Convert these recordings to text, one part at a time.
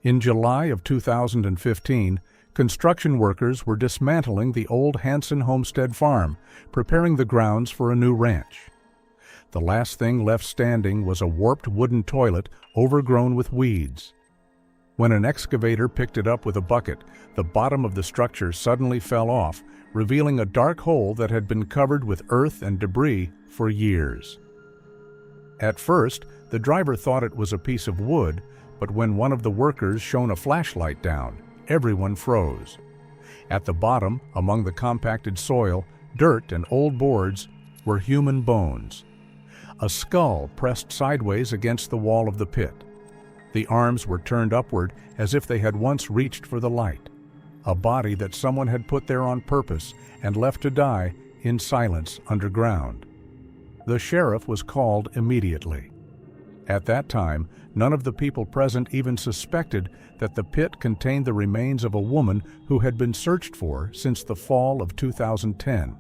In July of 2015, construction workers were dismantling the old Hanson homestead farm, preparing the grounds for a new ranch. The last thing left standing was a warped wooden toilet overgrown with weeds. When an excavator picked it up with a bucket, the bottom of the structure suddenly fell off, revealing a dark hole that had been covered with earth and debris for years. At first, the driver thought it was a piece of wood, but when one of the workers shone a flashlight down, everyone froze. At the bottom, among the compacted soil, dirt, and old boards, were human bones. A skull pressed sideways against the wall of the pit. The arms were turned upward as if they had once reached for the light. A body that someone had put there on purpose and left to die in silence underground. The sheriff was called immediately. At that time, none of the people present even suspected that the pit contained the remains of a woman who had been searched for since the fall of 2010.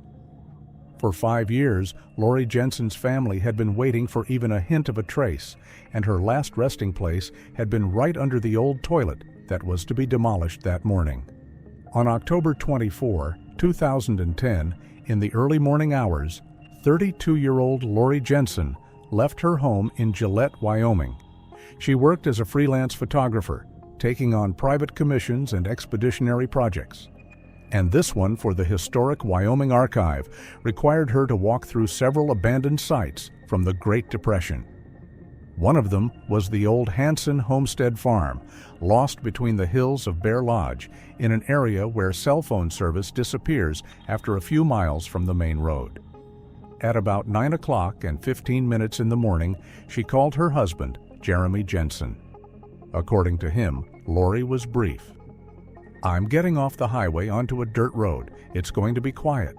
For 5 years, Lori Jensen's family had been waiting for even a hint of a trace, and her last resting place had been right under the old toilet that was to be demolished that morning. On October 24, 2010, in the early morning hours, 32-year-old Lori Jensen left her home in Gillette, Wyoming. She worked as a freelance photographer, taking on private commissions and expeditionary projects. And this one for the historic Wyoming Archive required her to walk through several abandoned sites from the Great Depression. One of them was the old Hanson homestead farm, lost between the hills of Bear Lodge, in an area where cell phone service disappears after a few miles from the main road. At about 9 o'clock and 15 minutes in the morning, she called her husband, Jeremy Jensen. According to him, Lori was brief. "I'm getting off the highway onto a dirt road. It's going to be quiet.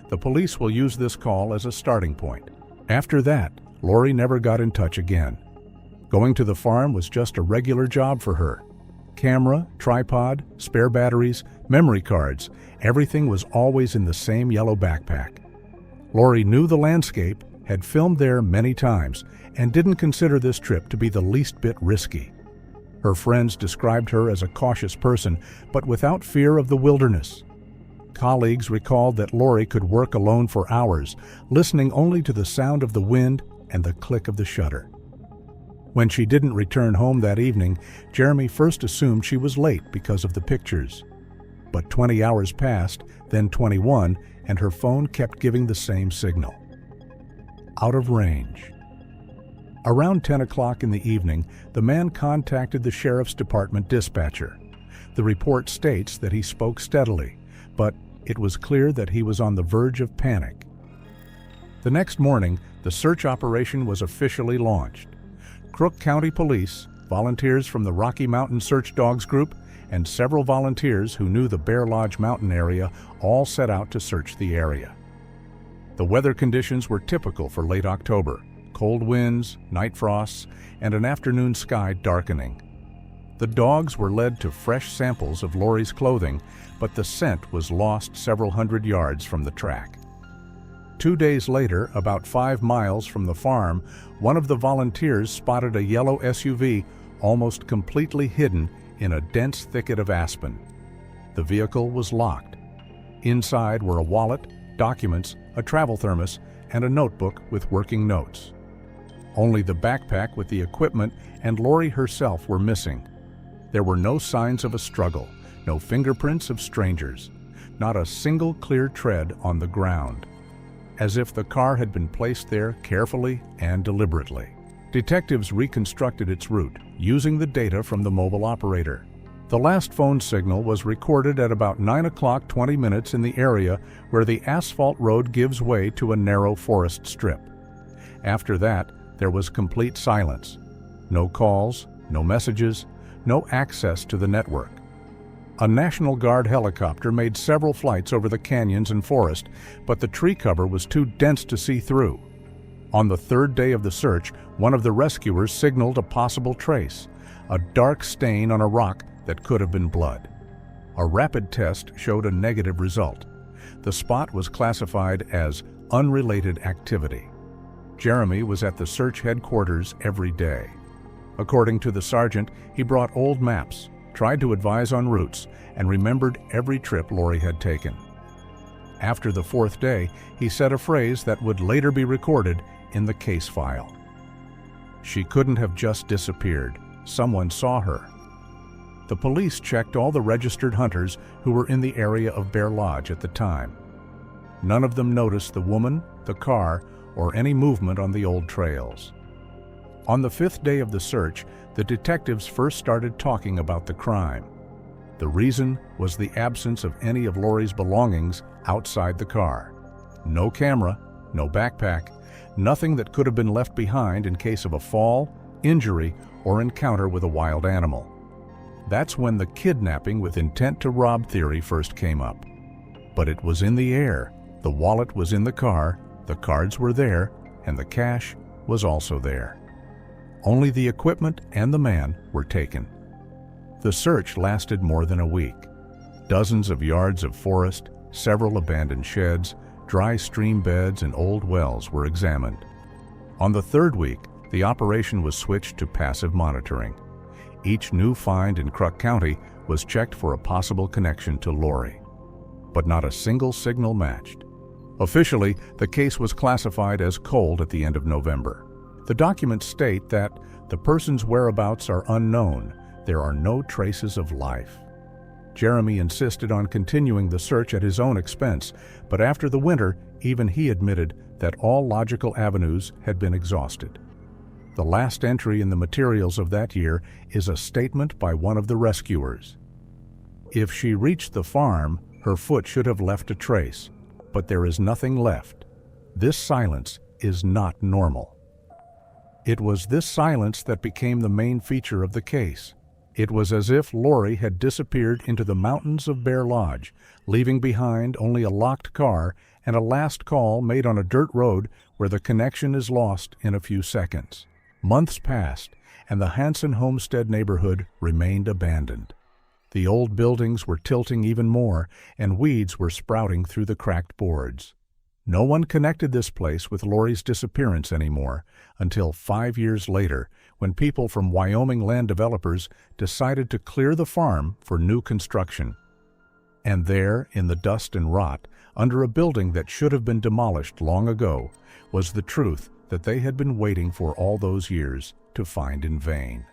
The police will use this call as a starting point." After that, Lori never got in touch again. Going to the farm was just a regular job for her. Camera, tripod, spare batteries, memory cards, everything was always in the same yellow backpack. Lori knew the landscape, had filmed there many times, and didn't consider this trip to be the least bit risky. Her friends described her as a cautious person, but without fear of the wilderness. Colleagues recalled that Lori could work alone for hours, listening only to the sound of the wind and the click of the shutter. When she didn't return home that evening, Jeremy first assumed she was late because of the pictures. But 20 hours passed, then 21, and her phone kept giving the same signal. Out of range. Around 10 o'clock in the evening, the man contacted the Sheriff's Department dispatcher. The report states that he spoke steadily, but it was clear that he was on the verge of panic. The next morning, the search operation was officially launched. Crook County Police, volunteers from the Rocky Mountain Search Dogs Group, and several volunteers who knew the Bear Lodge mountain area all set out to search the area. The weather conditions were typical for late October. Cold winds, night frosts, and an afternoon sky darkening. The dogs were led to fresh samples of Lori's clothing, but the scent was lost several hundred yards from the track. 2 days later, about 5 miles from the farm, one of the volunteers spotted a yellow SUV almost completely hidden in a dense thicket of aspen. The vehicle was locked. Inside were a wallet, documents, a travel thermos, and a notebook with working notes. Only the backpack with the equipment and Lori herself were missing. There were no signs of a struggle, no fingerprints of strangers, not a single clear tread on the ground, as if the car had been placed there carefully and deliberately. Detectives reconstructed its route, using the data from the mobile operator. The last phone signal was recorded at about 9 o'clock 20 minutes in the area where the asphalt road gives way to a narrow forest strip. After that, there was complete silence. No calls, no messages, no access to the network. A National Guard helicopter made several flights over the canyons and forest, but the tree cover was too dense to see through. On the third day of the search, one of the rescuers signaled a possible trace, a dark stain on a rock that could have been blood. A rapid test showed a negative result. The spot was classified as unrelated activity. Jeremy was at the search headquarters every day. According to the sergeant, he brought old maps, tried to advise on routes, and remembered every trip Lori had taken. After the fourth day, he said a phrase that would later be recorded in the case file. "She couldn't have just disappeared. Someone saw her." The police checked all the registered hunters who were in the area of Bear Lodge at the time. None of them noticed the woman, the car, or any movement on the old trails. On the fifth day of the search, the detectives first started talking about the crime. The reason was the absence of any of Lori's belongings outside the car. No camera, no backpack, nothing that could have been left behind in case of a fall, injury, or encounter with a wild animal. That's when the kidnapping with intent to rob theory first came up. But it was in the air. The wallet was in the car, the cards were there, and the cash was also there. Only the equipment and the man were taken. The search lasted more than a week. Dozens of yards of forest, several abandoned sheds, dry stream beds, and old wells were examined. On the third week, the operation was switched to passive monitoring. Each new find in Crook County was checked for a possible connection to Lori. But not a single signal matched. Officially, the case was classified as cold at the end of November. The documents state that the person's whereabouts are unknown. There are no traces of life. Jeremy insisted on continuing the search at his own expense, but after the winter, even he admitted that all logical avenues had been exhausted. The last entry in the materials of that year is a statement by one of the rescuers. "If she reached the farm, her foot should have left a trace, but there is nothing left. This silence is not normal." It was this silence that became the main feature of the case. It was as if Lori had disappeared into the mountains of Bear Lodge, leaving behind only a locked car and a last call made on a dirt road where the connection is lost in a few seconds. Months passed, and the Hansen homestead neighborhood remained abandoned. The old buildings were tilting even more, and weeds were sprouting through the cracked boards. No one connected this place with Lori's disappearance anymore until 5 years later, when people from Wyoming land developers decided to clear the farm for new construction. And there, in the dust and rot, under a building that should have been demolished long ago, was the truth that they had been waiting for all those years to find in vain.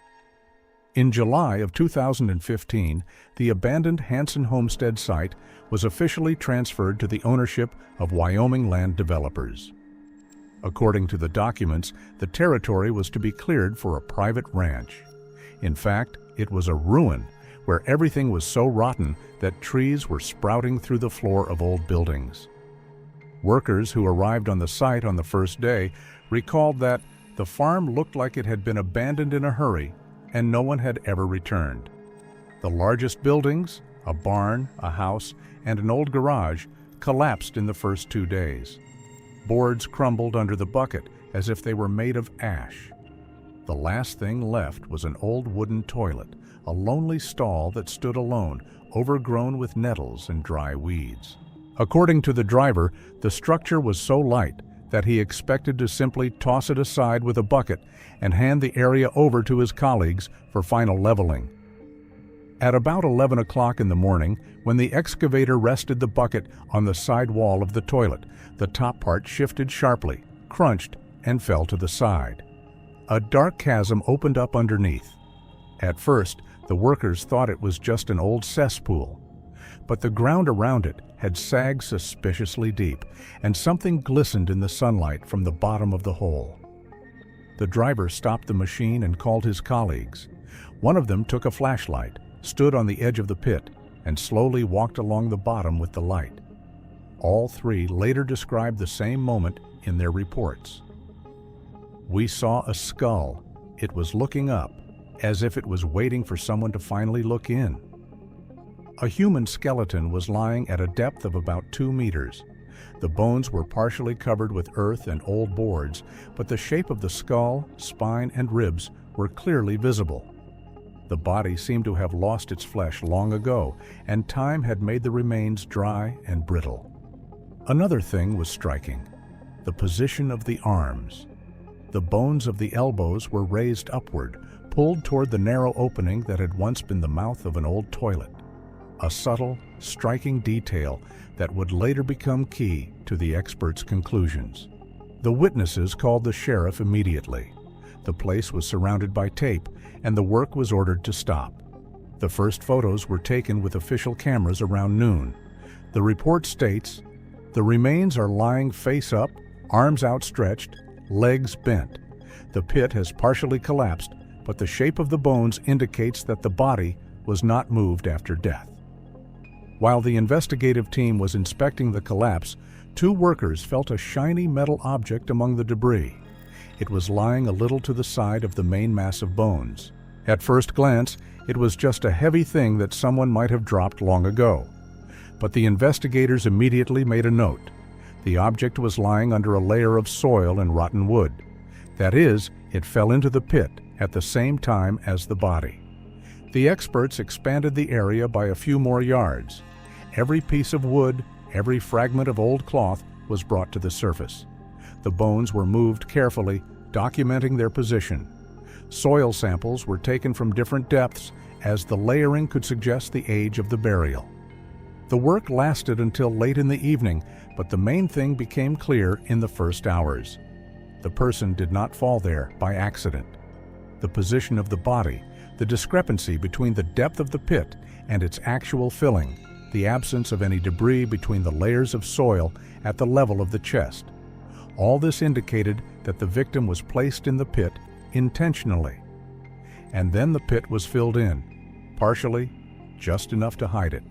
In July of 2015, the abandoned Hansen homestead site was officially transferred to the ownership of Wyoming land developers. According to the documents, the territory was to be cleared for a private ranch. In fact, it was a ruin where everything was so rotten that trees were sprouting through the floor of old buildings. Workers who arrived on the site on the first day recalled that the farm looked like it had been abandoned in a hurry and no one had ever returned. The largest buildings, a barn, a house, and an old garage, collapsed in the first 2 days. Boards crumbled under the bucket as if they were made of ash. The last thing left was an old wooden toilet, a lonely stall that stood alone, overgrown with nettles and dry weeds. According to the driver, the structure was so light that he expected to simply toss it aside with a bucket and hand the area over to his colleagues for final leveling. At about 11 o'clock in the morning, when the excavator rested the bucket on the side wall of the toilet, the top part shifted sharply, crunched, and fell to the side. A dark chasm opened up underneath. At first, the workers thought it was just an old cesspool, but the ground around it had sagged suspiciously deep, and something glistened in the sunlight from the bottom of the hole. The driver stopped the machine and called his colleagues. One of them took a flashlight, stood on the edge of the pit, and slowly walked along the bottom with the light. All three later described the same moment in their reports. "We saw a skull. It was looking up, as if it was waiting for someone to finally look in." A human skeleton was lying at a depth of about 2 meters. The bones were partially covered with earth and old boards, but the shape of the skull, spine, and ribs were clearly visible. The body seemed to have lost its flesh long ago, and time had made the remains dry and brittle. Another thing was striking: the position of the arms. The bones of the elbows were raised upward, pulled toward the narrow opening that had once been the mouth of an old toilet. A subtle, striking detail that would later become key to the experts' conclusions. The witnesses called the sheriff immediately. The place was surrounded by tape, and the work was ordered to stop. The first photos were taken with official cameras around noon. The report states, "The remains are lying face up, arms outstretched, legs bent. The pit has partially collapsed, but the shape of the bones indicates that the body was not moved after death." While the investigative team was inspecting the collapse, two workers felt a shiny metal object among the debris. It was lying a little to the side of the main mass of bones. At first glance, it was just a heavy thing that someone might have dropped long ago. But the investigators immediately made a note. The object was lying under a layer of soil and rotten wood. That is, it fell into the pit at the same time as the body. The experts expanded the area by a few more yards. Every piece of wood, every fragment of old cloth was brought to the surface. The bones were moved carefully, documenting their position. Soil samples were taken from different depths, as the layering could suggest the age of the burial. The work lasted until late in the evening, but the main thing became clear in the first hours. The person did not fall there by accident. The position of the body, the discrepancy between the depth of the pit and its actual filling, the absence of any debris between the layers of soil at the level of the chest. All this indicated that the victim was placed in the pit intentionally. And then the pit was filled in, partially, just enough to hide it.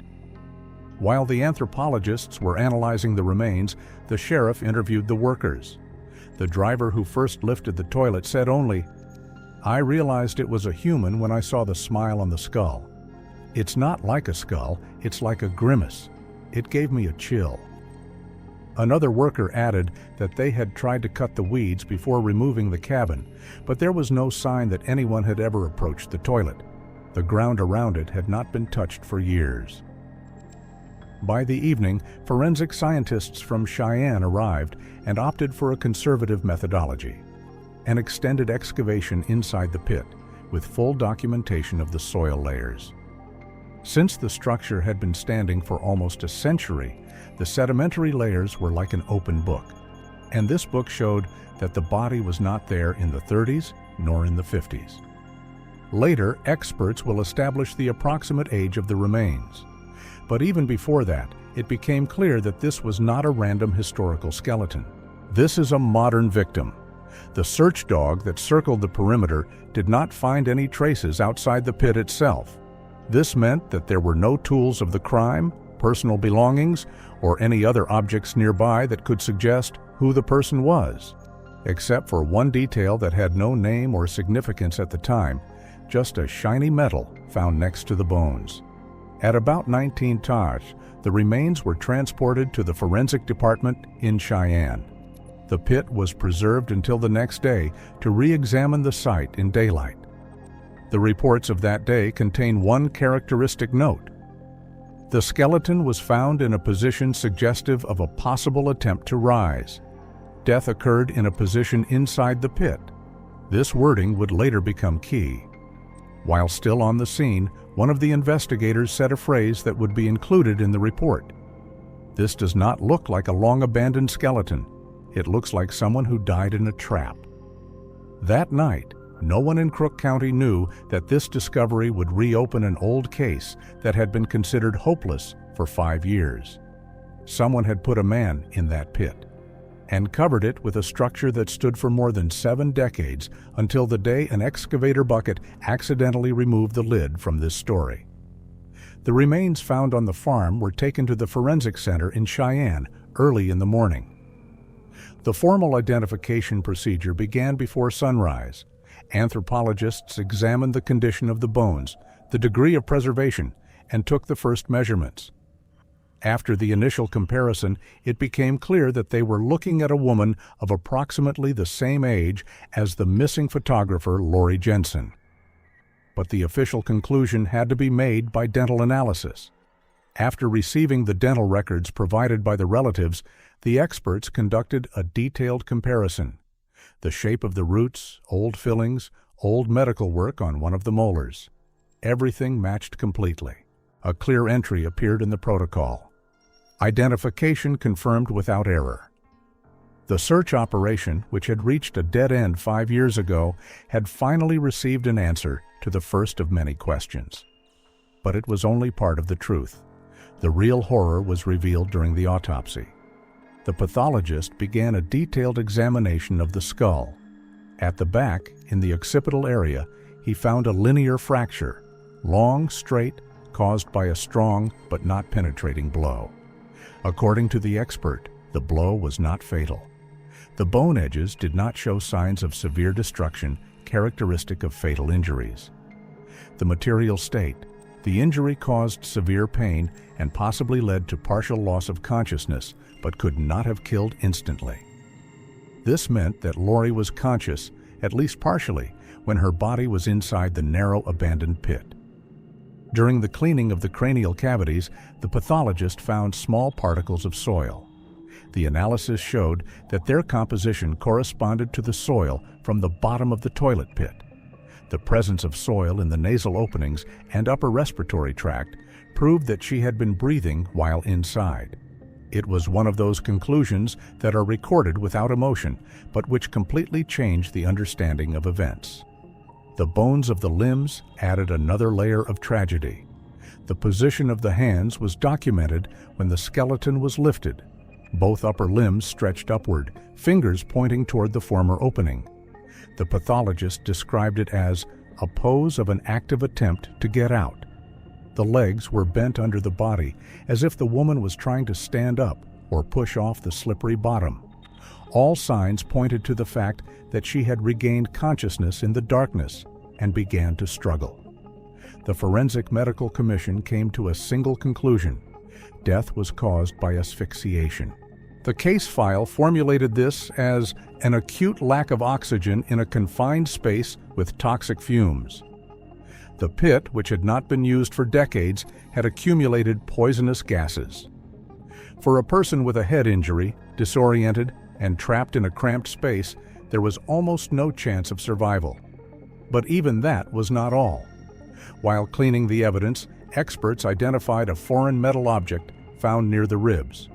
While the anthropologists were analyzing the remains, the sheriff interviewed the workers. The driver who first lifted the toilet said only, "I realized it was a human when I saw the smile on the skull. It's not like a skull, it's like a grimace. It gave me a chill." Another worker added that they had tried to cut the weeds before removing the cabin, but there was no sign that anyone had ever approached the toilet. The ground around it had not been touched for years. By the evening, forensic scientists from Cheyenne arrived and opted for a conservative methodology. An extended excavation inside the pit, with full documentation of the soil layers. Since the structure had been standing for almost a century, the sedimentary layers were like an open book. And this book showed that the body was not there in the 30s nor in the 50s. Later, experts will establish the approximate age of the remains. But even before that, it became clear that this was not a random historical skeleton. This is a modern victim. The search dog that circled the perimeter did not find any traces outside the pit itself. This meant that there were no tools of the crime, personal belongings, or any other objects nearby that could suggest who the person was, except for one detail that had no name or significance at the time, just a shiny metal found next to the bones. At about 19 Taj, the remains were transported to the forensic department in Cheyenne. The pit was preserved until the next day to re-examine the site in daylight. The reports of that day contain one characteristic note. The skeleton was found in a position suggestive of a possible attempt to rise. Death occurred in a position inside the pit. This wording would later become key. While still on the scene, one of the investigators said a phrase that would be included in the report. "This does not look like a long-abandoned skeleton. It looks like someone who died in a trap." That night, no one in Crook County knew that this discovery would reopen an old case that had been considered hopeless for 5 years. Someone had put a man in that pit and covered it with a structure that stood for more than 7 decades until the day an excavator bucket accidentally removed the lid from this story. The remains found on the farm were taken to the forensic center in Cheyenne early in the morning. The formal identification procedure began before sunrise. Anthropologists examined the condition of the bones, the degree of preservation, and took the first measurements. After the initial comparison, it became clear that they were looking at a woman of approximately the same age as the missing photographer Lori Jensen. But the official conclusion had to be made by dental analysis. After receiving the dental records provided by the relatives, the experts conducted a detailed comparison. The shape of the roots, old fillings, Old medical work on one of the molars. Everything matched completely. A clear entry appeared in the protocol. Identification confirmed without error. The search operation, which had reached a dead end 5 years ago, had finally received an answer to the first of many questions. But it was only part of the truth. The real horror was revealed during the autopsy. The pathologist began a detailed examination of the skull. At the back, in the occipital area, he found a linear fracture, long, straight, caused by a strong but not penetrating blow. According to the expert, the blow was not fatal. The bone edges did not show signs of severe destruction characteristic of fatal injuries. The material state: the injury caused severe pain and possibly led to partial loss of consciousness, but could not have killed instantly. This meant that Lori was conscious, at least partially, when her body was inside the narrow abandoned pit. During the cleaning of the cranial cavities, the pathologist found small particles of soil. The analysis showed that their composition corresponded to the soil from the bottom of the toilet pit. The presence of soil in the nasal openings and upper respiratory tract proved that she had been breathing while inside. It was one of those conclusions that are recorded without emotion, but which completely changed the understanding of events. The bones of the limbs added another layer of tragedy. The position of the hands was documented when the skeleton was lifted. Both upper limbs stretched upward, fingers pointing toward the former opening. The pathologist described it as a pose of an active attempt to get out. The legs were bent under the body, as if the woman was trying to stand up or push off the slippery bottom. All signs pointed to the fact that she had regained consciousness in the darkness and began to struggle. The Forensic Medical Commission came to a single conclusion: death was caused by asphyxiation. The case file formulated this as an acute lack of oxygen in a confined space with toxic fumes. The pit, which had not been used for decades, had accumulated poisonous gases. For a person with a head injury, disoriented, and trapped in a cramped space, there was almost no chance of survival. But even that was not all. While cleaning the evidence, experts identified a foreign metal object found near the ribs.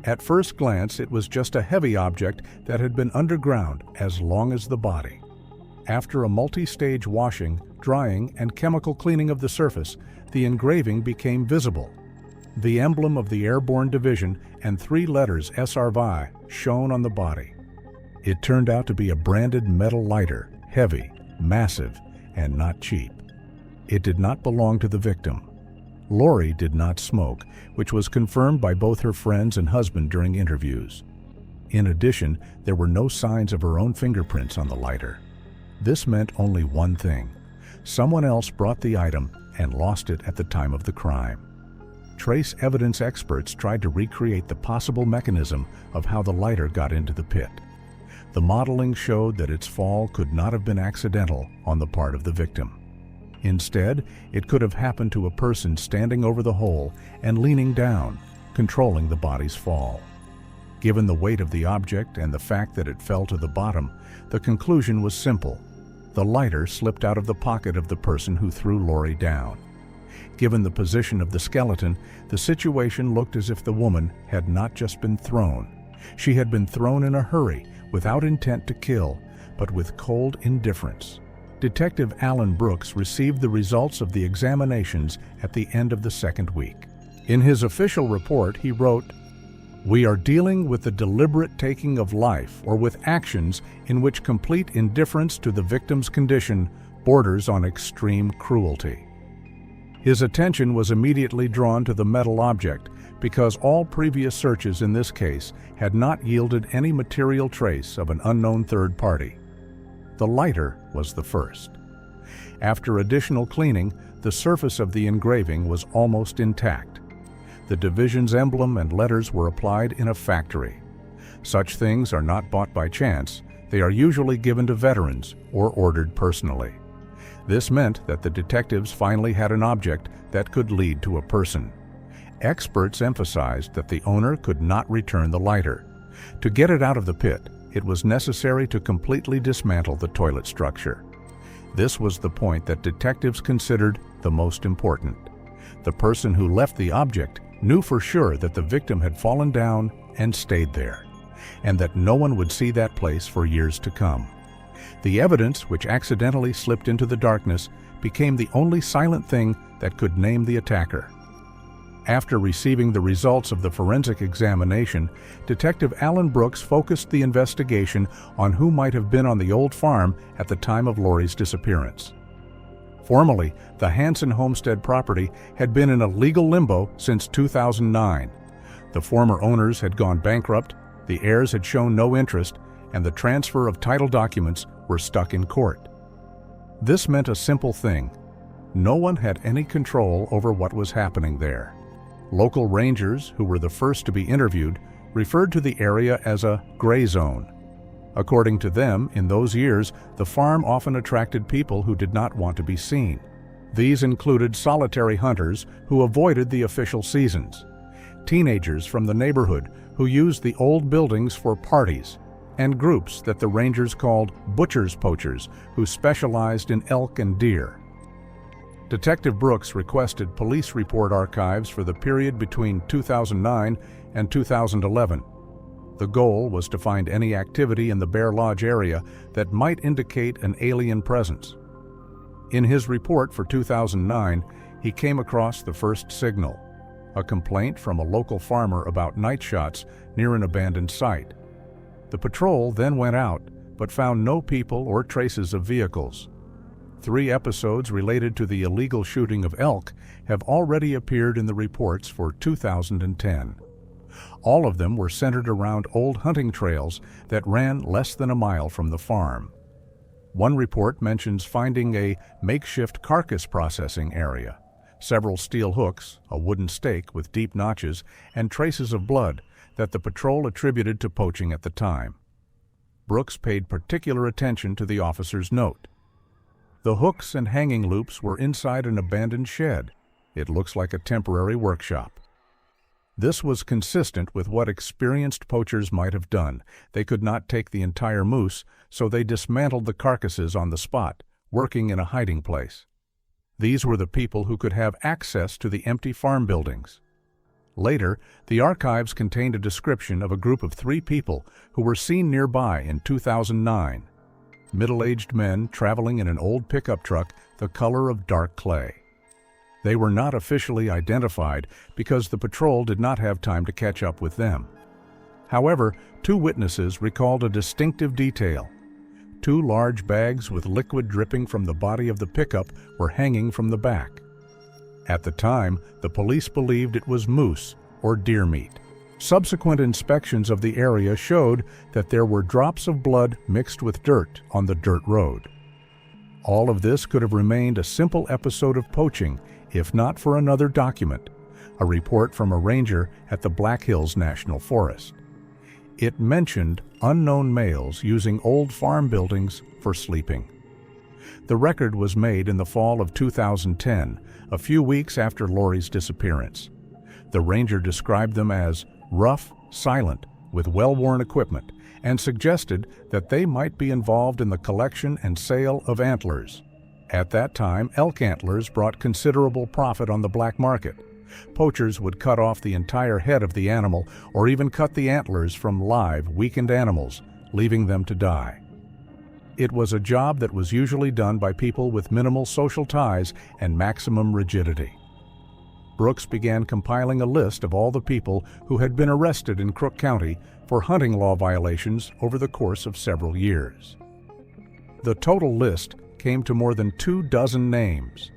At first glance, it was just a heavy object that had been underground as long as the body. After a multi-stage washing, drying, and chemical cleaning of the surface, the engraving became visible. The emblem of the Airborne Division and 3 letters SRVI shone on the body. It turned out to be a branded metal lighter, heavy, massive, and not cheap. It did not belong to the victim. Lori did not smoke, which was confirmed by both her friends and husband during interviews. In addition, there were no signs of her own fingerprints on the lighter. This meant only one thing: someone else brought the item and lost it at the time of the crime. Trace evidence experts tried to recreate the possible mechanism of how the lighter got into the pit. The modeling showed that its fall could not have been accidental on the part of the victim. Instead, it could have happened to a person standing over the hole and leaning down, controlling the body's fall. Given the weight of the object and the fact that it fell to the bottom, the conclusion was simple: the lighter slipped out of the pocket of the person who threw Lori down. Given the position of the skeleton, the situation looked as if the woman had not just been thrown. She had been thrown in a hurry, without intent to kill, but with cold indifference. Detective Alan Brooks received the results of the examinations at the end of the second week. In his official report, he wrote, "We are dealing with the deliberate taking of life or with actions in which complete indifference to the victim's condition borders on extreme cruelty." His attention was immediately drawn to the metal object because all previous searches in this case had not yielded any material trace of an unknown third party. The lighter was the first. After additional cleaning, the surface of the engraving was almost intact. The division's emblem and letters were applied in a factory. Such things are not bought by chance. They are usually given to veterans or ordered personally. This meant that the detectives finally had an object that could lead to a person. Experts emphasized that the owner could not return the lighter. To get it out of the pit, it was necessary to completely dismantle the toilet structure. This was the point that detectives considered the most important. The person who left the object knew for sure that the victim had fallen down and stayed there, and that no one would see that place for years to come. The evidence, which accidentally slipped into the darkness, became the only silent thing that could name the attacker. After receiving the results of the forensic examination, Detective Alan Brooks focused the investigation on who might have been on the old farm at the time of Lori's disappearance. Formally, the Hansen homestead property had been in a legal limbo since 2009. The former owners had gone bankrupt, the heirs had shown no interest, and the transfer of title documents were stuck in court. This meant a simple thing: no one had any control over what was happening there. Local rangers, who were the first to be interviewed, referred to the area as a gray zone. According to them, in those years, the farm often attracted people who did not want to be seen. These included solitary hunters who avoided the official seasons, teenagers from the neighborhood who used the old buildings for parties, and groups that the rangers called poachers who specialized in elk and deer. Detective Brooks requested police report archives for the period between 2009 and 2011. The goal was to find any activity in the Bear Lodge area that might indicate an alien presence. In his report for 2009, he came across the first signal: a complaint from a local farmer about night shots near an abandoned site. The patrol then went out, but found no people or traces of vehicles. 3 episodes related to the illegal shooting of elk have already appeared in the reports for 2010. All of them were centered around old hunting trails that ran less than a mile from the farm. One report mentions finding a makeshift carcass processing area, several steel hooks, a wooden stake with deep notches, and traces of blood that the patrol attributed to poaching at the time. Brooks paid particular attention to the officer's note. The hooks and hanging loops were inside an abandoned shed. It looks like a temporary workshop. This was consistent with what experienced poachers might have done. They could not take the entire moose, so they dismantled the carcasses on the spot, working in a hiding place. These were the people who could have access to the empty farm buildings. Later, the archives contained a description of a group of 3 people who were seen nearby in 2009. Middle-aged men traveling in an old pickup truck the color of dark clay. They were not officially identified because the patrol did not have time to catch up with them. However, 2 witnesses recalled a distinctive detail. 2 large bags with liquid dripping from the body of the pickup were hanging from the back. At the time, the police believed it was moose or deer meat. Subsequent inspections of the area showed that there were drops of blood mixed with dirt on the dirt road. All of this could have remained a simple episode of poaching if not for another document, a report from a ranger at the Black Hills National Forest. It mentioned unknown males using old farm buildings for sleeping. The record was made in the fall of 2010, a few weeks after Lori's disappearance. The ranger described them as rough, silent, with well-worn equipment, and suggested that they might be involved in the collection and sale of antlers. At that time, elk antlers brought considerable profit on the black market. Poachers would cut off the entire head of the animal or even cut the antlers from live, weakened animals, leaving them to die. It was a job that was usually done by people with minimal social ties and maximum rigidity. Brooks began compiling a list of all the people who had been arrested in Crook County for hunting law violations over the course of several years. The total list came to more than 24 names.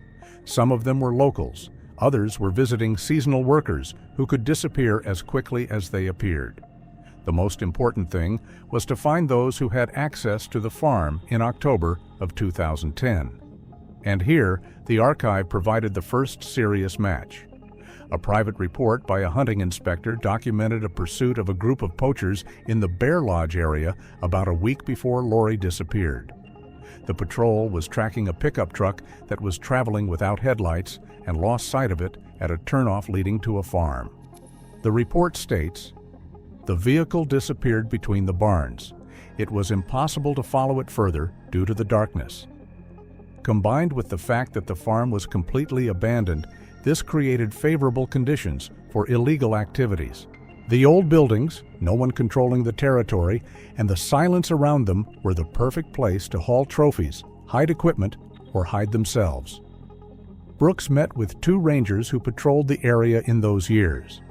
Some of them were locals, others were visiting seasonal workers who could disappear as quickly as they appeared. The most important thing was to find those who had access to the farm in October of 2010. And here, the archive provided the first serious match. A private report by a hunting inspector documented a pursuit of a group of poachers in the Bear Lodge area about a week before Lori disappeared. The patrol was tracking a pickup truck that was traveling without headlights and lost sight of it at a turnoff leading to a farm. The report states, "The vehicle disappeared between the barns. It was impossible to follow it further due to the darkness. Combined with the fact that the farm was completely abandoned, this created favorable conditions for illegal activities. The old buildings, no one controlling the territory, and the silence around them were the perfect place to haul trophies, hide equipment, or hide themselves. Brooks met with 2 rangers who patrolled the area in those years.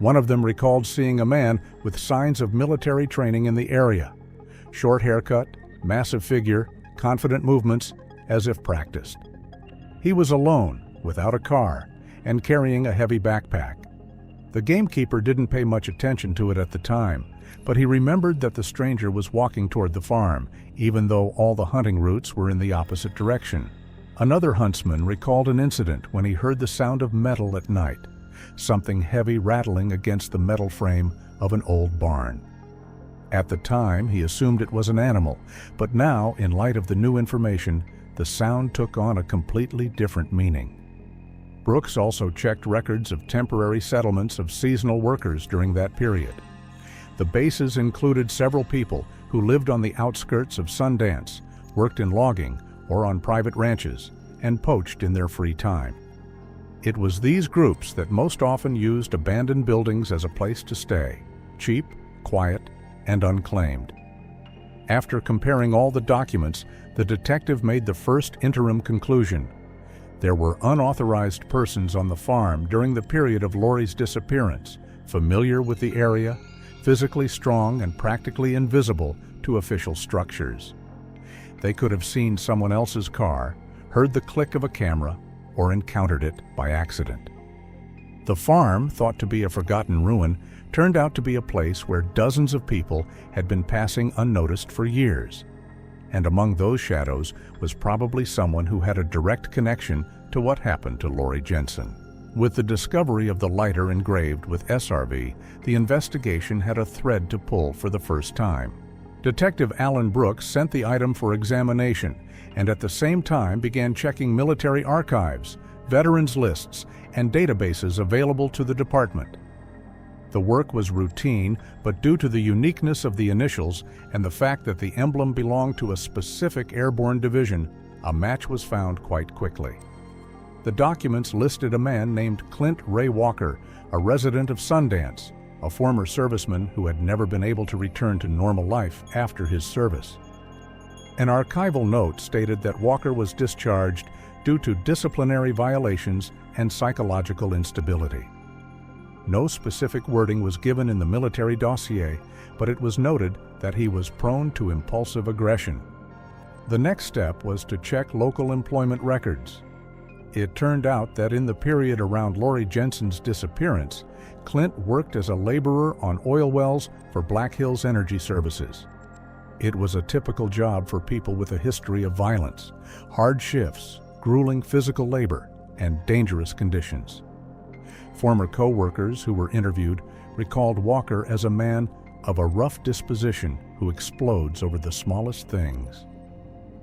One of them recalled seeing a man with signs of military training in the area. Short haircut, massive figure, confident movements, as if practiced. He was alone, without a car, and carrying a heavy backpack. The gamekeeper didn't pay much attention to it at the time, but he remembered that the stranger was walking toward the farm, even though all the hunting routes were in the opposite direction. Another huntsman recalled an incident when he heard the sound of metal at night, something heavy rattling against the metal frame of an old barn. At the time, he assumed it was an animal, but now, in light of the new information, the sound took on a completely different meaning. Brooks also checked records of temporary settlements of seasonal workers during that period. The bases included several people who lived on the outskirts of Sundance, worked in logging or on private ranches, and poached in their free time. It was these groups that most often used abandoned buildings as a place to stay, cheap, quiet, and unclaimed. After comparing all the documents, the detective made the first interim conclusion. There were unauthorized persons on the farm during the period of Lori's disappearance, familiar with the area, physically strong and practically invisible to official structures. They could have seen someone else's car, heard the click of a camera, or encountered it by accident. The farm, thought to be a forgotten ruin, turned out to be a place where dozens of people had been passing unnoticed for years. And among those shadows was probably someone who had a direct connection to what happened to Lori Jensen. With the discovery of the lighter engraved with SRV, the investigation had a thread to pull for the first time. Detective Alan Brooks sent the item for examination and at the same time began checking military archives, veterans lists, and databases available to the department. The work was routine, but due to the uniqueness of the initials and the fact that the emblem belonged to a specific airborne division, a match was found quite quickly. The documents listed a man named Clint Ray Walker, a resident of Sundance, a former serviceman who had never been able to return to normal life after his service. An archival note stated that Walker was discharged due to disciplinary violations and psychological instability. No specific wording was given in the military dossier, but it was noted that he was prone to impulsive aggression. The next step was to check local employment records. It turned out that in the period around Lori Jensen's disappearance, Clint worked as a laborer on oil wells for Black Hills Energy Services. It was a typical job for people with a history of violence, hard shifts, grueling physical labor, and dangerous conditions. Former co-workers who were interviewed recalled Walker as a man of a rough disposition who explodes over the smallest things.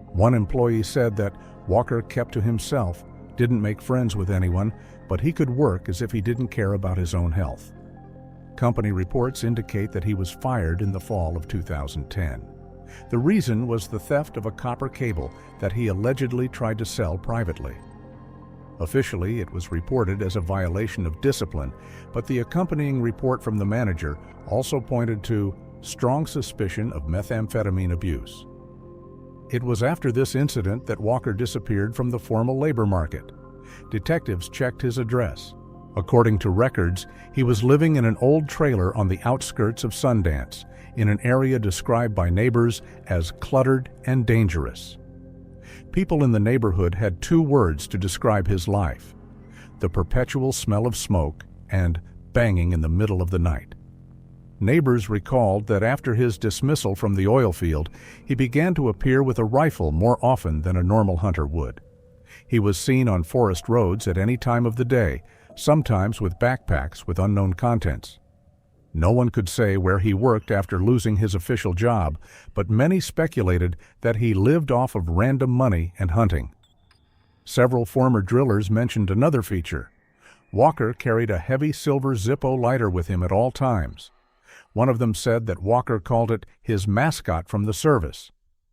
One employee said that Walker kept to himself, didn't make friends with anyone, but he could work as if he didn't care about his own health. Company reports indicate that he was fired in the fall of 2010. The reason was the theft of a copper cable that he allegedly tried to sell privately. Officially, it was reported as a violation of discipline, but the accompanying report from the manager also pointed to strong suspicion of methamphetamine abuse. It was after this incident that Walker disappeared from the formal labor market. Detectives checked his address. According to records, he was living in an old trailer on the outskirts of Sundance, in an area described by neighbors as cluttered and dangerous. People in the neighborhood had 2 words to describe his life: the perpetual smell of smoke and banging in the middle of the night. Neighbors recalled that after his dismissal from the oil field, he began to appear with a rifle more often than a normal hunter would. He was seen on forest roads at any time of the day, sometimes with backpacks with unknown contents. No one could say where he worked after losing his official job, but many speculated that he lived off of random money and hunting. Several former drillers mentioned another feature. Walker carried a heavy silver Zippo lighter with him at all times. One of them said that Walker called it his mascot from the service.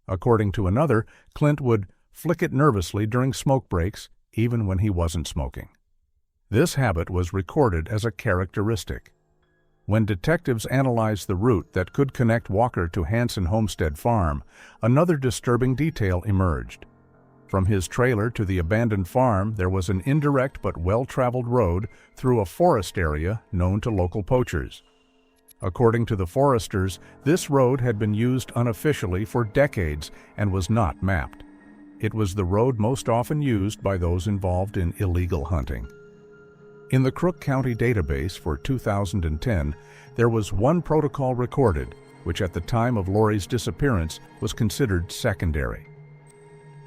According to another, Clint would flick it nervously during smoke breaks, even when he wasn't smoking. This habit was recorded as a characteristic. When detectives analyzed the route that could connect Walker to Hansen Homestead Farm, another disturbing detail emerged. From his trailer to the abandoned farm, there was an indirect but well-traveled road through a forest area known to local poachers. According to the foresters, this road had been used unofficially for decades and was not mapped. It was the road most often used by those involved in illegal hunting. In the Crook County database for 2010, there was one protocol recorded, which at the time of Lori's disappearance was considered secondary.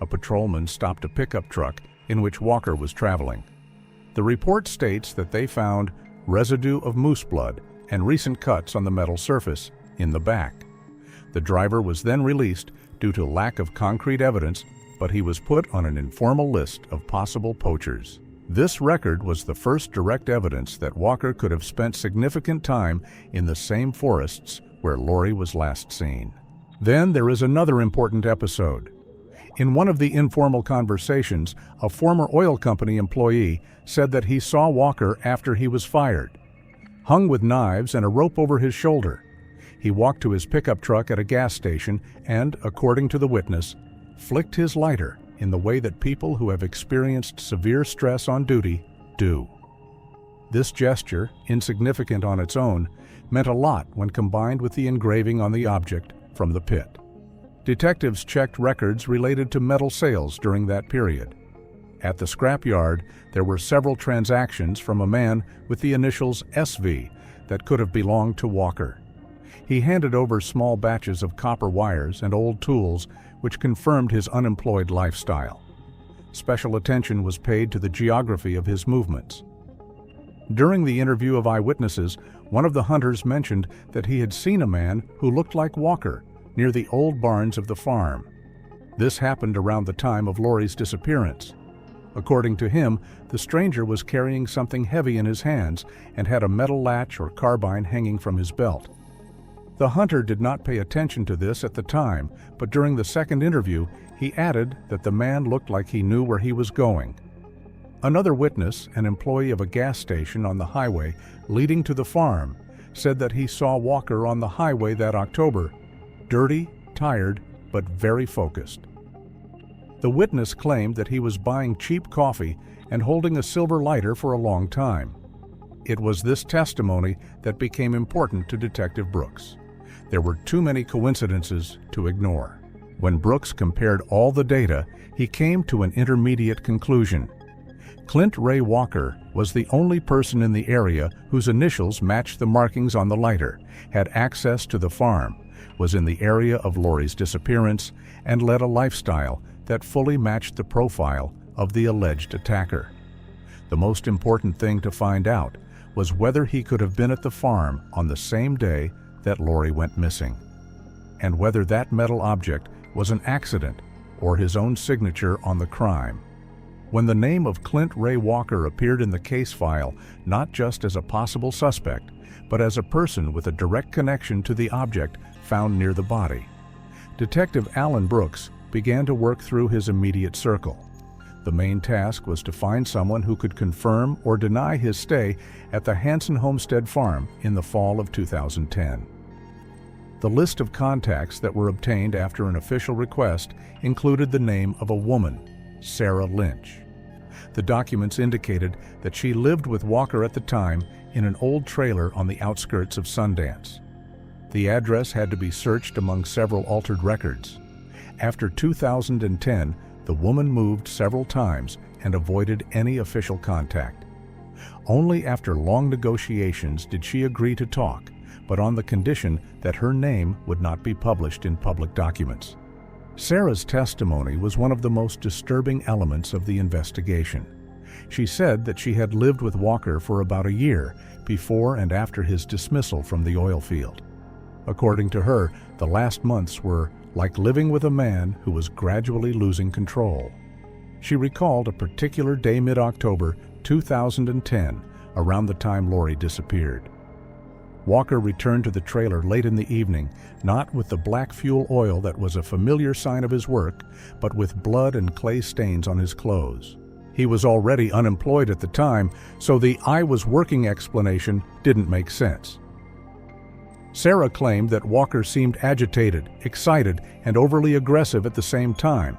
A patrolman stopped a pickup truck in which Walker was traveling. The report states that they found residue of moose blood and recent cuts on the metal surface in the back. The driver was then released due to lack of concrete evidence, but he was put on an informal list of possible poachers. This record was the first direct evidence that Walker could have spent significant time in the same forests where Lori was last seen. Then there is another important episode. In one of the informal conversations, a former oil company employee said that he saw Walker after he was fired, hung with knives and a rope over his shoulder. He walked to his pickup truck at a gas station and, according to the witness, flicked his lighter in the way that people who have experienced severe stress on duty do. This gesture, insignificant on its own, meant a lot when combined with the engraving on the object from the pit. Detectives checked records related to metal sales during that period. At the scrapyard, there were several transactions from a man with the initials SV that could have belonged to Walker. He handed over small batches of copper wires and old tools, which confirmed his unemployed lifestyle. Special attention was paid to the geography of his movements. During the interview of eyewitnesses, one of the hunters mentioned that he had seen a man who looked like Walker near the old barns of the farm. This happened around the time of Lori's disappearance. According to him, the stranger was carrying something heavy in his hands and had a metal latch or carbine hanging from his belt. The hunter did not pay attention to this at the time, but during the second interview, he added that the man looked like he knew where he was going. Another witness, an employee of a gas station on the highway leading to the farm, said that he saw Walker on the highway that October, dirty, tired, but very focused. The witness claimed that he was buying cheap coffee and holding a silver lighter for a long time. It was this testimony that became important to Detective Brooks. There were too many coincidences to ignore. When Brooks compared all the data, he came to an intermediate conclusion. Clint Ray Walker was the only person in the area whose initials matched the markings on the lighter, had access to the farm, was in the area of Lori's disappearance, and led a lifestyle that fully matched the profile of the alleged attacker. The most important thing to find out was whether he could have been at the farm on the same day that Lori went missing, and whether that metal object was an accident or his own signature on the crime. When the name of Clint Ray Walker appeared in the case file, not just as a possible suspect, but as a person with a direct connection to the object found near the body, Detective Alan Brooks began to work through his immediate circle. The main task was to find someone who could confirm or deny his stay at the Hansen Homestead Farm in the fall of 2010. The list of contacts that were obtained after an official request included the name of a woman, Sarah Lynch. The documents indicated that she lived with Walker at the time in an old trailer on the outskirts of Sundance. The address had to be searched among several altered records. After 2010, the woman moved several times and avoided any official contact. Only after long negotiations did she agree to talk, but on the condition that her name would not be published in public documents. Sarah's testimony was one of the most disturbing elements of the investigation. She said that she had lived with Walker for about a year before and after his dismissal from the oil field. According to her, the last months were like living with a man who was gradually losing control. She recalled a particular day mid-October 2010, around the time Lori disappeared. Walker returned to the trailer late in the evening, not with the black fuel oil that was a familiar sign of his work, but with blood and clay stains on his clothes. He was already unemployed at the time, so the "I was working" explanation didn't make sense. Sarah claimed that Walker seemed agitated, excited, and overly aggressive at the same time.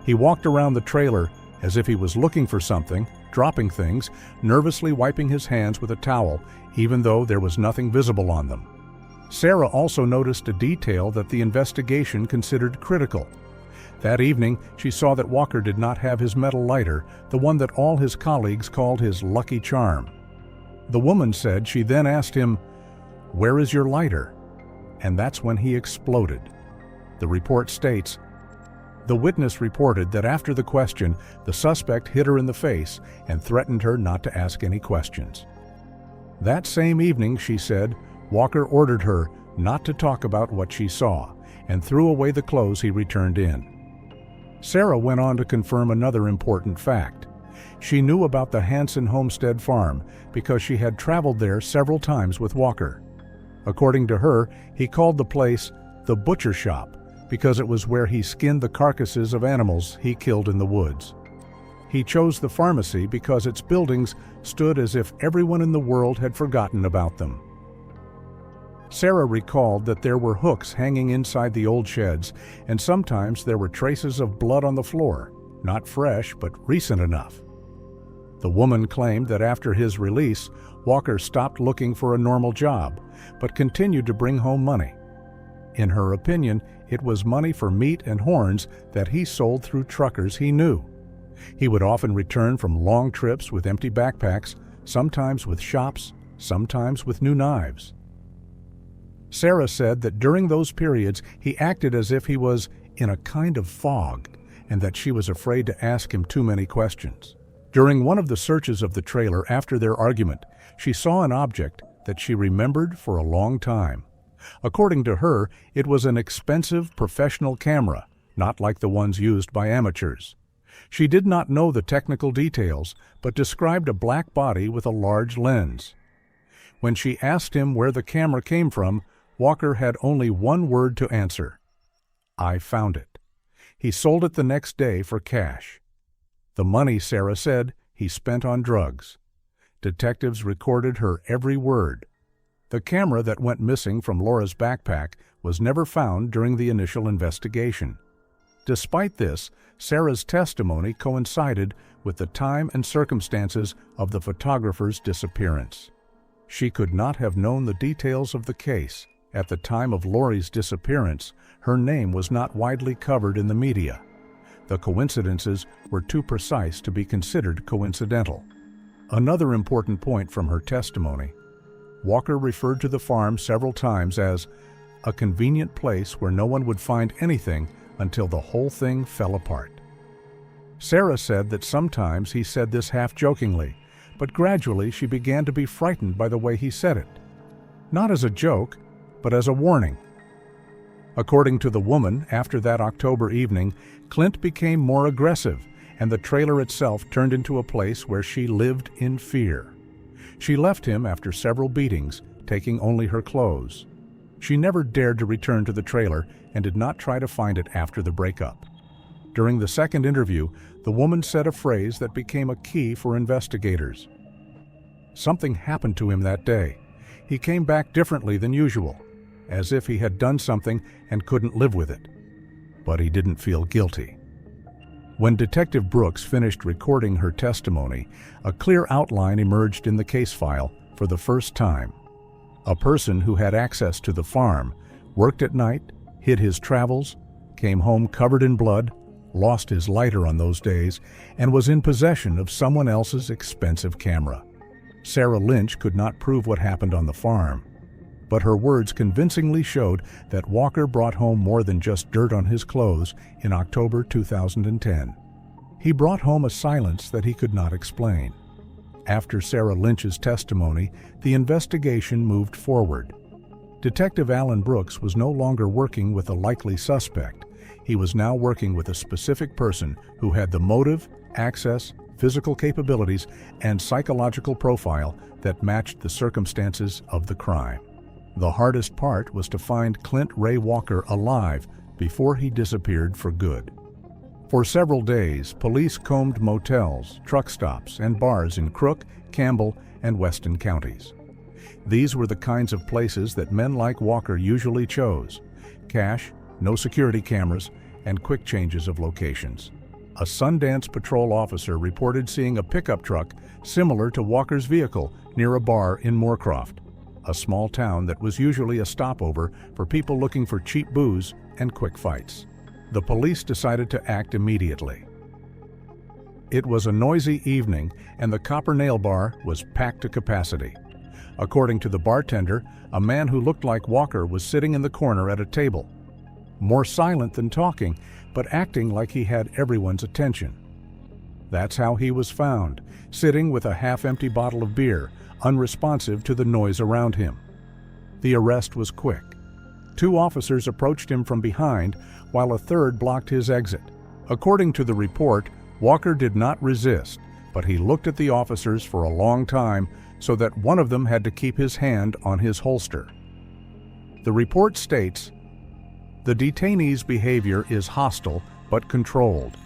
He walked around the trailer as if he was looking for something, dropping things, nervously wiping his hands with a towel, even though there was nothing visible on them. Sarah also noticed a detail that the investigation considered critical. That evening, she saw that Walker did not have his metal lighter, the one that all his colleagues called his lucky charm. The woman said she then asked him, "Where is your lighter?" And that's when he exploded. The report states, the witness reported that after the question, the suspect hit her in the face and threatened her not to ask any questions. That same evening, she said, Walker ordered her not to talk about what she saw and threw away the clothes he returned in. Sarah went on to confirm another important fact. She knew about the Hansen homestead farm because she had traveled there several times with Walker. According to her, he called the place the butcher shop because it was where he skinned the carcasses of animals he killed in the woods. He chose the pharmacy because its buildings stood as if everyone in the world had forgotten about them. Sarah recalled that there were hooks hanging inside the old sheds, and sometimes there were traces of blood on the floor, not fresh but recent enough. The woman claimed that after his release, Walker stopped looking for a normal job, but continued to bring home money. In her opinion, it was money for meat and horns that he sold through truckers he knew. He would often return from long trips with empty backpacks, sometimes with shops, sometimes with new knives. Sarah said that during those periods he acted as if he was in a kind of fog, and that she was afraid to ask him too many questions. During one of the searches of the trailer after their argument, she saw an object that she remembered for a long time. According to her, it was an expensive professional camera, not like the ones used by amateurs. She did not know the technical details, but described a black body with a large lens. When she asked him where the camera came from, Walker had only one word to answer: "I found it." He sold it the next day for cash. The money, Sarah said, he spent on drugs. Detectives recorded her every word. The camera that went missing from Laura's backpack was never found during the initial investigation. Despite this, Sarah's testimony coincided with the time and circumstances of the photographer's disappearance. She could not have known the details of the case. At the time of Lori's disappearance, her name was not widely covered in the media. The coincidences were too precise to be considered coincidental. Another important point from her testimony: Walker referred to the farm several times as a convenient place where no one would find anything until the whole thing fell apart. Sarah said that sometimes he said this half-jokingly, but gradually she began to be frightened by the way he said it. Not as a joke, but as a warning. According to the woman, after that October evening, Clint became more aggressive, and the trailer itself turned into a place where she lived in fear. She left him after several beatings, taking only her clothes. She never dared to return to the trailer and did not try to find it after the breakup. During the second interview, the woman said a phrase that became a key for investigators. Something happened to him that day. He came back differently than usual, as if he had done something and couldn't live with it. But he didn't feel guilty. When Detective Brooks finished recording her testimony, a clear outline emerged in the case file for the first time. A person who had access to the farm, worked at night, hid his travels, came home covered in blood, lost his lighter on those days, and was in possession of someone else's expensive camera. Sarah Lynch could not prove what happened on the farm, but her words convincingly showed that Walker brought home more than just dirt on his clothes in October 2010. He brought home a silence that he could not explain. After Sarah Lynch's testimony, the investigation moved forward. Detective Alan Brooks was no longer working with a likely suspect. He was now working with a specific person who had the motive, access, physical capabilities, and psychological profile that matched the circumstances of the crime. The hardest part was to find Clint Ray Walker alive before he disappeared for good. For several days, police combed motels, truck stops, and bars in Crook, Campbell, and Weston counties. These were the kinds of places that men like Walker usually chose: cash, no security cameras, and quick changes of locations. A Sundance patrol officer reported seeing a pickup truck similar to Walker's vehicle near a bar in Moorcroft, a small town that was usually a stopover for people looking for cheap booze and quick fights. The police decided to act immediately. It was a noisy evening, and the Copper Nail Bar was packed to capacity. According to the bartender, a man who looked like Walker was sitting in the corner at a table, more silent than talking, but acting like he had everyone's attention. That's how he was found, sitting with a half-empty bottle of beer, unresponsive to the noise around him. The arrest was quick. 2 officers approached him from behind, while a third blocked his exit. According to the report, Walker did not resist, but he looked at the officers for a long time so that one of them had to keep his hand on his holster. The report states, "The detainee's behavior is hostile but controlled.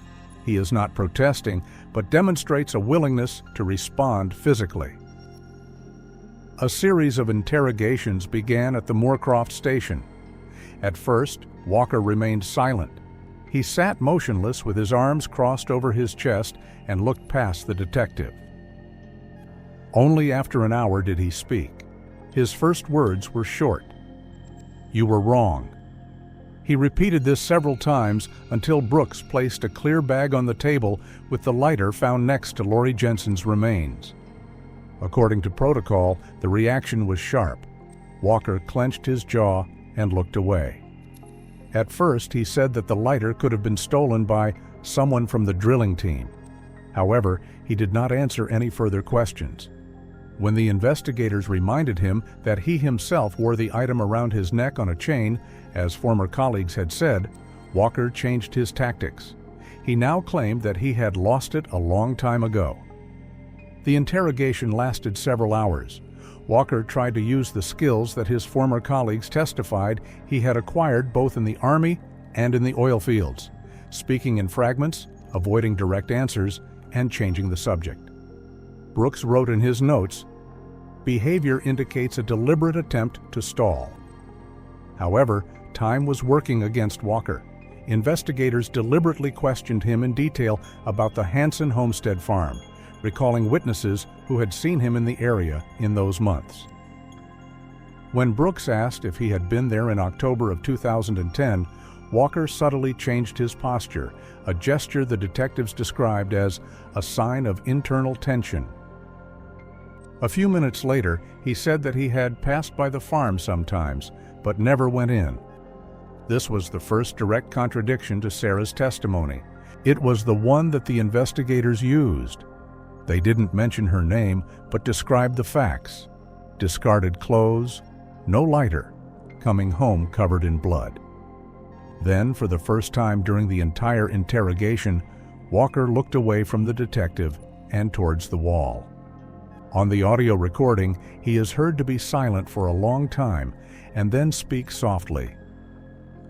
He is not protesting, but demonstrates a willingness to respond physically." A series of interrogations began at the Moorcroft station. At first, Walker remained silent. He sat motionless with his arms crossed over his chest and looked past the detective. Only after an hour did he speak. His first words were short. "You were wrong." He repeated this several times until Brooks placed a clear bag on the table with the lighter found next to Lori Jensen's remains. According to protocol, the reaction was sharp. Walker clenched his jaw and looked away. At first, he said that the lighter could have been stolen by someone from the drilling team. However, he did not answer any further questions. When the investigators reminded him that he himself wore the item around his neck on a chain, as former colleagues had said, Walker changed his tactics. He now claimed that he had lost it a long time ago. The interrogation lasted several hours. Walker tried to use the skills that his former colleagues testified he had acquired both in the Army and in the oil fields, speaking in fragments, avoiding direct answers, and changing the subject. Brooks wrote in his notes, "Behavior indicates a deliberate attempt to stall." However, time was working against Walker. Investigators deliberately questioned him in detail about the Hansen homestead farm, recalling witnesses who had seen him in the area in those months. When Brooks asked if he had been there in October of 2010, Walker subtly changed his posture, a gesture the detectives described as a sign of internal tension. A few minutes later, he said that he had passed by the farm sometimes, but never went in. This was the first direct contradiction to Sarah's testimony. It was the one that the investigators used. They didn't mention her name, but described the facts: discarded clothes, no lighter, coming home covered in blood. Then, for the first time during the entire interrogation, Walker looked away from the detective and towards the wall. On the audio recording, he is heard to be silent for a long time and then speak softly.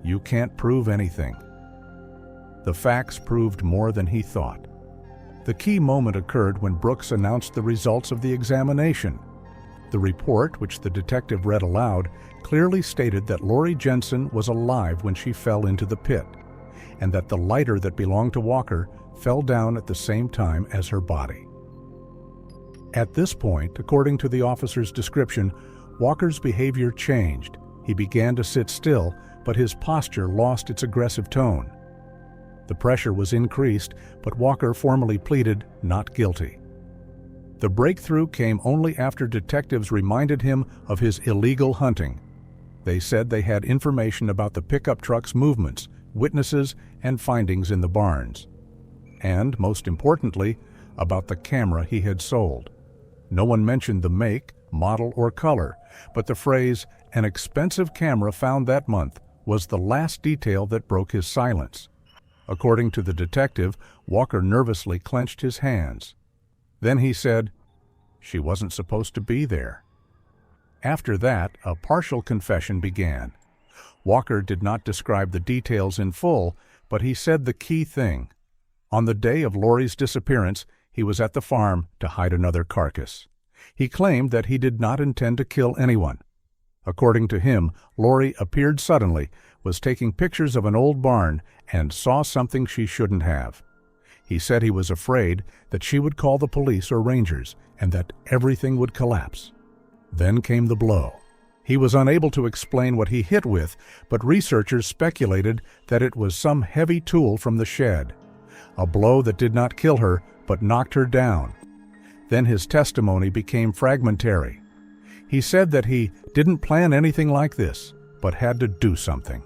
"You can't prove anything." The facts proved more than he thought. The key moment occurred when Brooks announced the results of the examination. The report, which the detective read aloud, clearly stated that Lori Jensen was alive when she fell into the pit, and that the lighter that belonged to Walker fell down at the same time as her body. At this point, according to the officer's description, Walker's behavior changed. He began to sit still, but his posture lost its aggressive tone. The pressure was increased, but Walker formally pleaded not guilty. The breakthrough came only after detectives reminded him of his illegal hunting. They said they had information about the pickup truck's movements, witnesses, and findings in the barns. And, most importantly, about the camera he had sold. No one mentioned the make, model, or color, but the phrase, "an expensive camera found that month," was the last detail that broke his silence. According to the detective, Walker nervously clenched his hands. Then he said, "She wasn't supposed to be there." After that, a partial confession began. Walker did not describe the details in full, but he said the key thing. On the day of Lori's disappearance, he was at the farm to hide another carcass. He claimed that he did not intend to kill anyone. According to him, Lori appeared suddenly, was taking pictures of an old barn, and saw something she shouldn't have. He said he was afraid that she would call the police or rangers, and that everything would collapse. Then came the blow. He was unable to explain what he hit with, but researchers speculated that it was some heavy tool from the shed. A blow that did not kill her, but knocked her down. Then his testimony became fragmentary. He said that he didn't plan anything like this, but had to do something.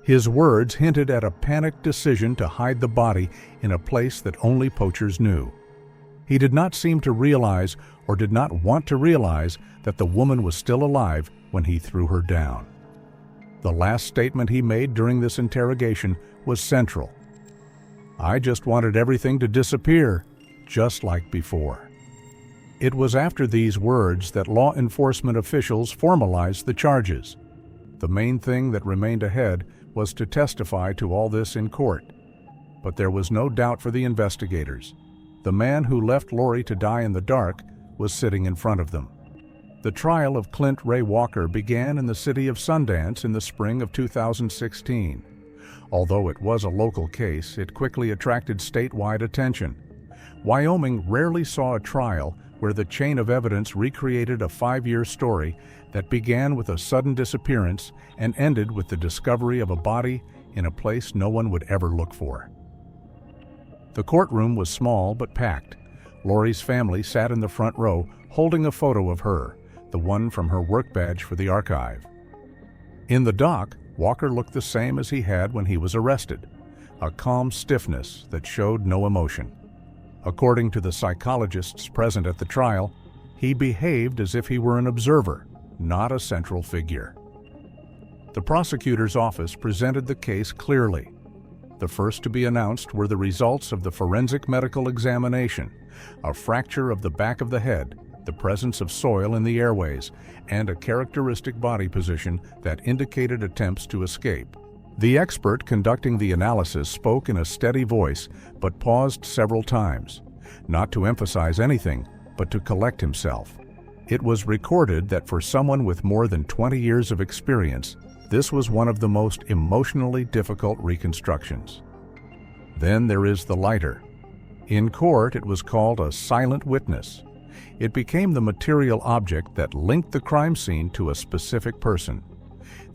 His words hinted at a panicked decision to hide the body in a place that only poachers knew. He did not seem to realize, or did not want to realize, that the woman was still alive when he threw her down. The last statement he made during this interrogation was central. "I just wanted everything to disappear, just like before." It was after these words that law enforcement officials formalized the charges. The main thing that remained ahead was to testify to all this in court. But there was no doubt for the investigators. The man who left Lori to die in the dark was sitting in front of them. The trial of Clint Ray Walker began in the city of Sundance in the spring of 2016. Although it was a local case, it quickly attracted statewide attention. Wyoming rarely saw a trial where the chain of evidence recreated a 5-year story that began with a sudden disappearance and ended with the discovery of a body in a place no one would ever look for. The courtroom was small but packed. Lori's family sat in the front row holding a photo of her, the one from her work badge for the archive. In the dock, Walker looked the same as he had when he was arrested, a calm stiffness that showed no emotion. According to the psychologists present at the trial, he behaved as if he were an observer, not a central figure. The prosecutor's office presented the case clearly. The first to be announced were the results of the forensic medical examination, a fracture of the back of the head, the presence of soil in the airways, and a characteristic body position that indicated attempts to escape. The expert conducting the analysis spoke in a steady voice, but paused several times, not to emphasize anything, but to collect himself. It was recorded that for someone with more than 20 years of experience, this was one of the most emotionally difficult reconstructions. Then there is the lighter. In court, it was called a silent witness. It became the material object that linked the crime scene to a specific person.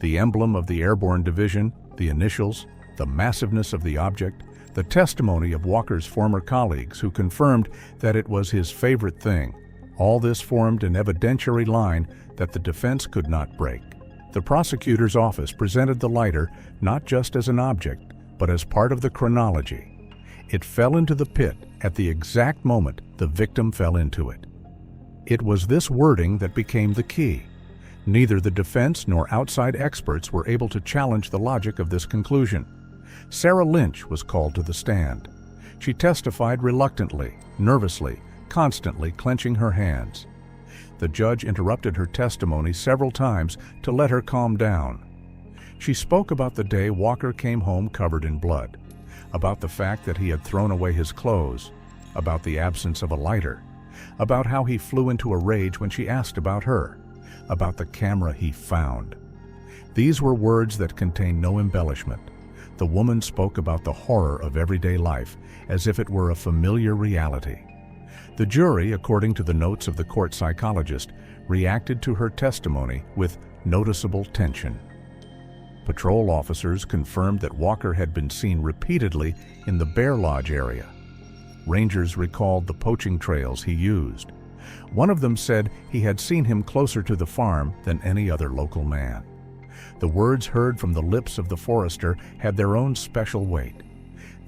The emblem of the Airborne Division, the initials, the massiveness of the object, the testimony of Walker's former colleagues who confirmed that it was his favorite thing. All this formed an evidentiary line that the defense could not break. The prosecutor's office presented the lighter not just as an object, but as part of the chronology. It fell into the pit at the exact moment the victim fell into it. It was this wording that became the key. Neither the defense nor outside experts were able to challenge the logic of this conclusion. Sarah Lynch was called to the stand. She testified reluctantly, nervously, constantly clenching her hands. The judge interrupted her testimony several times to let her calm down. She spoke about the day Walker came home covered in blood, about the fact that he had thrown away his clothes, about the absence of a lighter, about how he flew into a rage when she asked about her, about the camera he found. These were words that contained no embellishment. The woman spoke about the horror of everyday life as if it were a familiar reality. The jury, according to the notes of the court psychologist, reacted to her testimony with noticeable tension. Patrol officers confirmed that Walker had been seen repeatedly in the Bear Lodge area. Rangers recalled the poaching trails he used. One of them said he had seen him closer to the farm than any other local man. The words heard from the lips of the forester had their own special weight.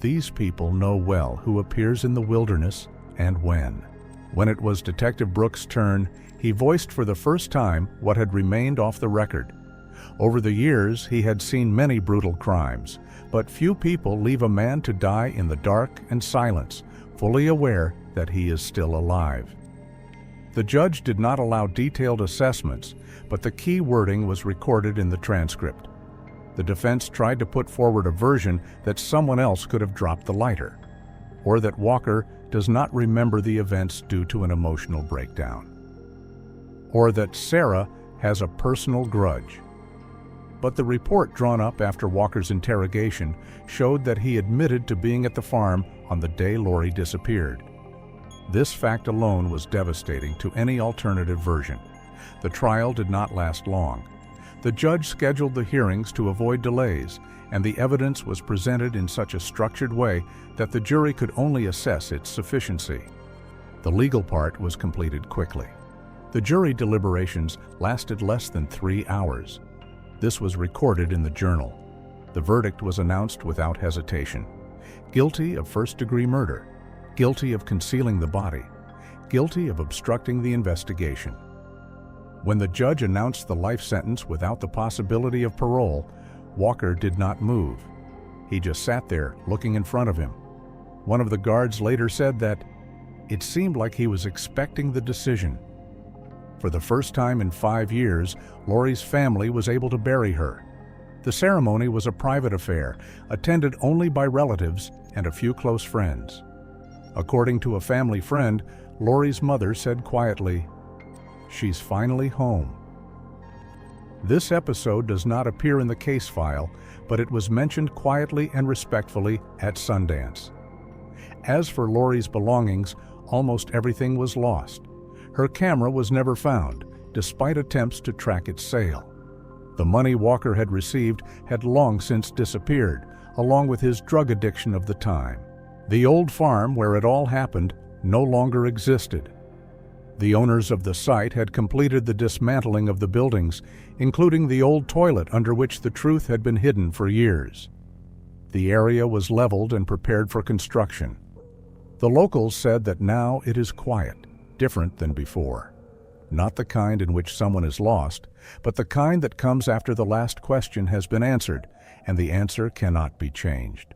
These people know well who appears in the wilderness and when. When it was Detective Brooks' turn, he voiced for the first time what had remained off the record. Over the years, he had seen many brutal crimes, but few people leave a man to die in the dark and silence, fully aware that he is still alive. The judge did not allow detailed assessments, but the key wording was recorded in the transcript. The defense tried to put forward a version that someone else could have dropped the lighter, or that Walker does not remember the events due to an emotional breakdown, or that Sarah has a personal grudge. But the report drawn up after Walker's interrogation showed that he admitted to being at the farm on the day Lori disappeared. This fact alone was devastating to any alternative version. The trial did not last long. The judge scheduled the hearings to avoid delays, and the evidence was presented in such a structured way that the jury could only assess its sufficiency. The legal part was completed quickly. The jury deliberations lasted less than 3 hours. This was recorded in the journal. The verdict was announced without hesitation. Guilty of first-degree murder, guilty of concealing the body, guilty of obstructing the investigation. When the judge announced the life sentence without the possibility of parole, Walker did not move. He just sat there, looking in front of him. One of the guards later said that it seemed like he was expecting the decision. For the first time in 5 years, Lori's family was able to bury her. The ceremony was a private affair, attended only by relatives and a few close friends. According to a family friend, Lori's mother said quietly, "She's finally home." This episode does not appear in the case file, but it was mentioned quietly and respectfully at Sundance. As for Lori's belongings, almost everything was lost. Her camera was never found, despite attempts to track its sale. The money Walker had received had long since disappeared, along with his drug addiction of the time. The old farm where it all happened no longer existed. The owners of the site had completed the dismantling of the buildings, including the old toilet under which the truth had been hidden for years. The area was leveled and prepared for construction. The locals said that now it is quiet, different than before. Not the kind in which someone is lost, but the kind that comes after the last question has been answered, and the answer cannot be changed.